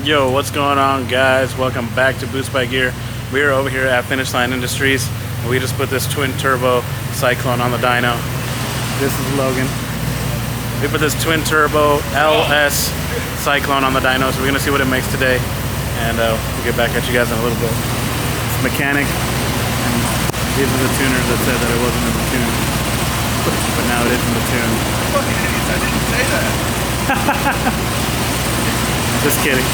Yo, what's going on, guys? Welcome back to Boost by Gear. We are over here at FinishLine Industries, and we just put this twin turbo Cyclone on the dyno. This is Logan. We put this twin turbo LS Cyclone on the dyno, so we're gonna see what it makes today, and we'll get back at you guys in a little bit. It's mechanic, and these are the tuners that said that it wasn't in the tune, but now it is in the tune. Fucking idiots, I didn't say that. Just kidding.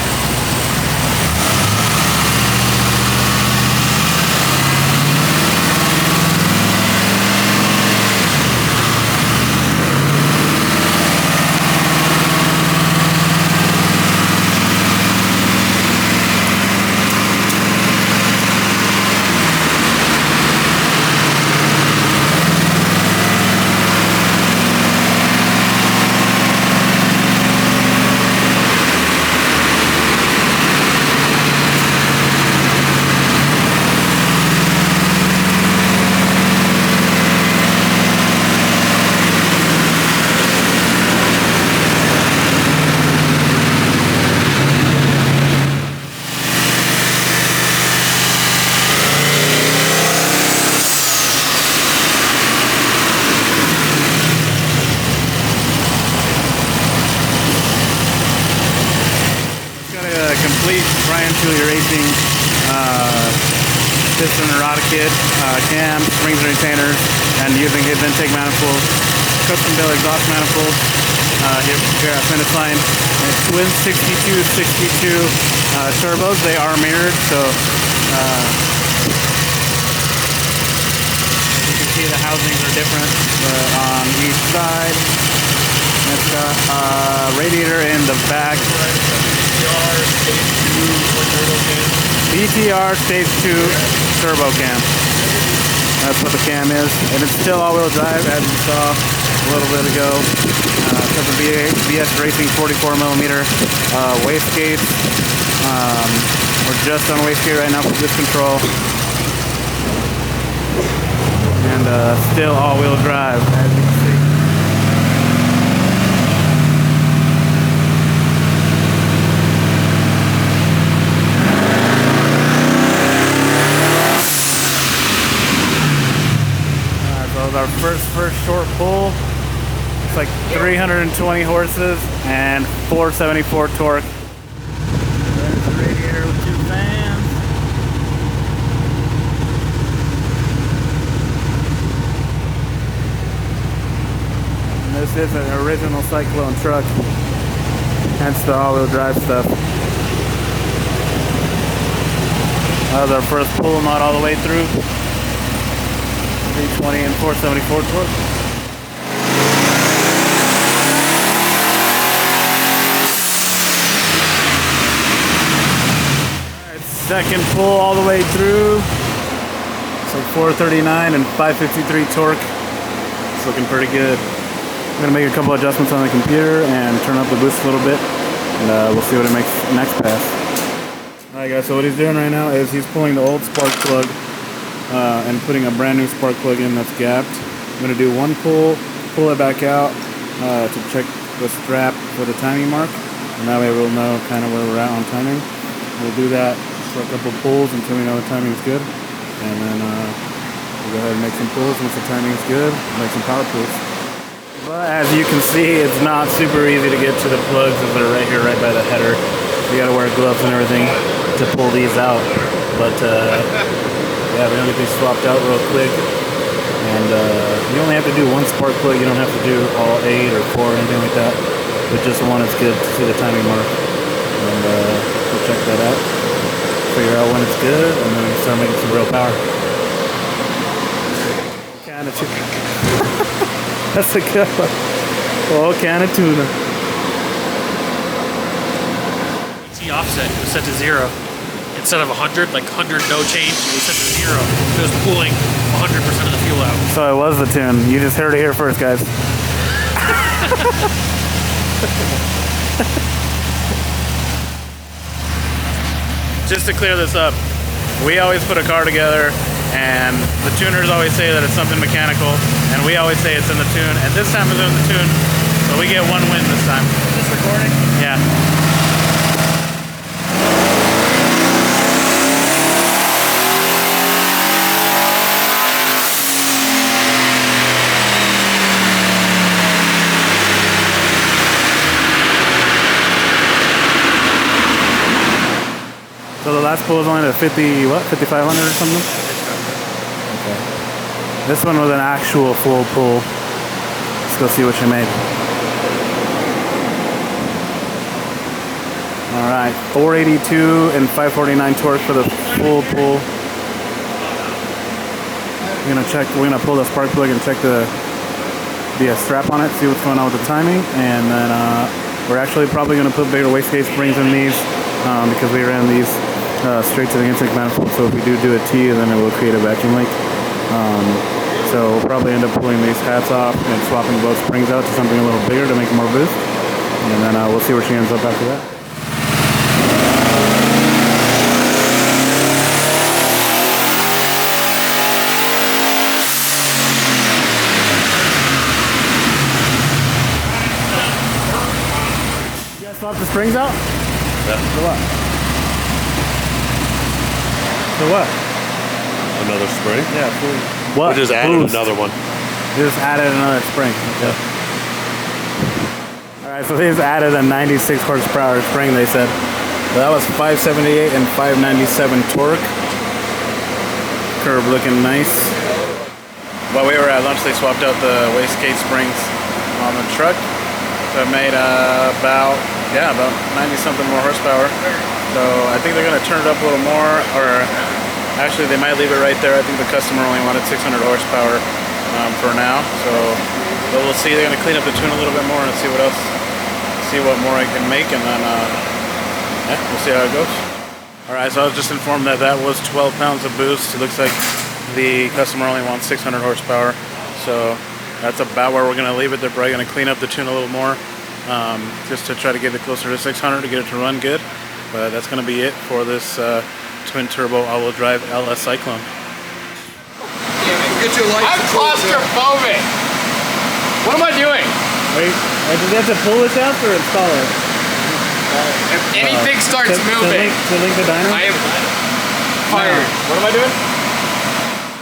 Complete Brian Tully Racing piston and rod kit, cam, springs and retainers, and using his intake manifold, custom built exhaust manifold here at FinishLine. Twin 62 turbos. They are mirrored, so you can see the housings are different on each side. It's got radiator in the back. BTR Stage 2 Turbo Cam. That's what the cam is. And it's still all-wheel drive, as you saw a little bit ago. It's got the VS Racing 44mm Wastegate. We're just on Wastegate right now for this control. And still all-wheel drive, as you can see. Our first short pull. It's like 320 horses and 474 torque. There's the radiator with 2 fans. And this is an original Cyclone truck, hence the all-wheel drive stuff. That was our first pull, not all the way through. 320 and 474 torque. Alright, second pull all the way through. It's like 439 and 553 torque. It's looking pretty good. I'm gonna make a couple adjustments on the computer and turn up the boost a little bit, and we'll see what it makes next pass. Alright guys, so what he's doing right now is he's pulling the old spark plug and putting a brand new spark plug in that's gapped. I'm going to do one pull it back out to check the strap for the timing mark, and that way we'll know kind of where we're at on timing. We'll do that for a couple pulls until we know the timing is good, and then we'll go ahead and make some pulls. Once the timing is good, make some power pulls. But as you can see, it's not super easy to get to the plugs that are right here, right by the header. You got to wear gloves and everything to pull these out, but yeah, we're gonna get these swapped out real quick, and you only have to do one spark plug. You don't have to do all 8 or 4 or anything like that, but just one is good to see the timing mark, and we'll check that out, figure out when it's good, and then we can start making some real power. Can of tuna. That's a good one. Oh, can of tuna. The offset was set to 0. Instead of 100, like 100 no change, it was set to 0. It was pulling 100% of the fuel out. So it was the tune. You just heard it here first, guys. Just to clear this up, we always put a car together and the tuners always say that it's something mechanical, and we always say it's in the tune, and this time it's in the tune, so we get one win this time. Is this recording? Yeah. So the last pull was only the 50, what, 5500 or something? Okay. This one was an actual full pull. Let's go see what you made. All right, 482 and 549 torque for the full pull. We're gonna pull the spark plug and check the strap on it, see what's going on with the timing, and then we're actually probably gonna put bigger wastegate springs in these because we ran these straight to the intake manifold. So if we do a T, then it will create a vacuum leak. So we'll probably end up pulling these hats off and swapping both springs out to something a little bigger to make more boost, and then we'll see where she ends up after that. Swap the springs out? Yeah. For what? For what? Another spring? Yeah, for what? We just added another one. Just added another spring. Okay. Alright, so they just added a 96 horsepower spring, they said. So that was 578 and 597 torque. Curve looking nice. While we were at lunch, they swapped out the wastegate springs on the truck. So it made about 90 something more horsepower. So I think they're gonna turn it up a little more, or actually they might leave it right there. I think the customer only wanted 600 horsepower for now. So but we'll see. They're gonna clean up the tune a little bit more and see what else, see what more I can make, and then yeah, we'll see how it goes. All right, so I was just informed that that was 12 pounds of boost. It looks like the customer only wants 600 horsepower. So that's about where we're gonna leave it. They're probably gonna clean up the tune a little more, just to try to get it closer to 600 to get it to run good. But that's gonna be it for this twin turbo all-wheel drive LS Cyclone. Get your lights. I'm claustrophobic. What am I doing? Wait, do they have to pull this out or install it? If anything starts moving, to link the dyno? I am fired. What am I doing?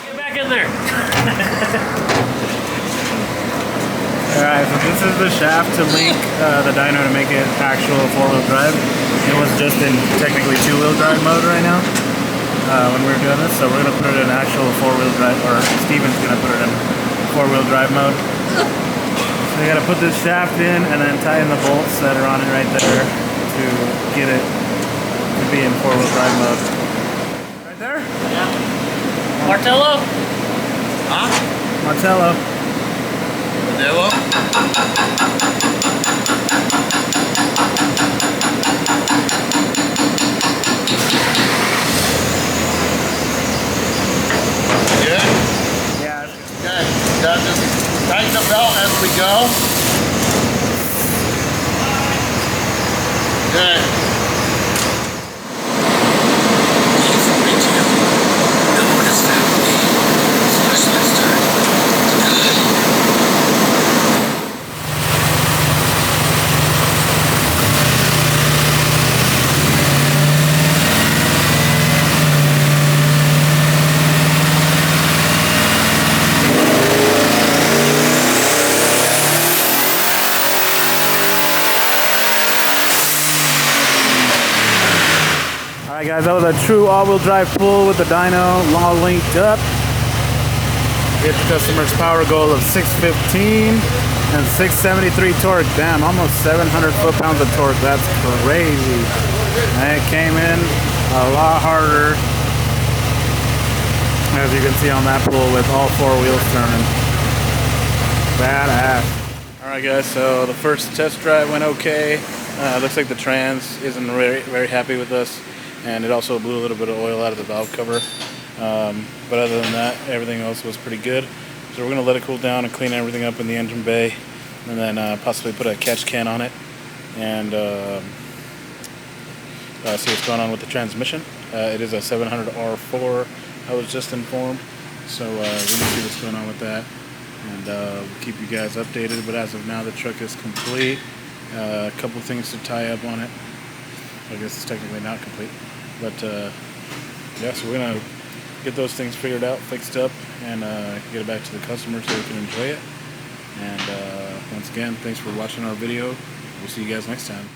Get back in there. Alright, so this is the shaft to link the dyno to make it actual four-wheel drive. It was just in technically two-wheel drive mode right now when we were doing this, so we're going to put it in actual four-wheel drive, or Steven's going to put it in four-wheel drive mode. So you got to put this shaft in and then tie in the bolts that are on it right there to get it to be in four-wheel drive mode. Right there? Yeah. Martello? Huh? Martello. Modelo? Good? Yeah. Good. Now just tighten the belt as we go. Good. Alright guys, that was a true all-wheel drive pull with the dyno all linked up. Hit the customer's power goal of 615 and 673 torque. Damn, almost 700 foot-pounds of torque. That's crazy. And it came in a lot harder, as you can see on that pull, with all four wheels turning. Badass. Alright guys, so the first test drive went okay. Looks like the trans isn't very happy with us, and it also blew a little bit of oil out of the valve cover. But other than that, everything else was pretty good. So we're going to let it cool down and clean everything up in the engine bay, and then possibly put a catch can on it and see what's going on with the transmission. It is a 700R4, I was just informed. So we're going to see what's going on with that, and we'll keep you guys updated. But as of now, the truck is complete. A couple things to tie up on it. I guess it's technically not complete, but yeah, so we're gonna get those things figured out, fixed up, and get it back to the customer so they can enjoy it. And once again, thanks for watching our video. We'll see you guys next time.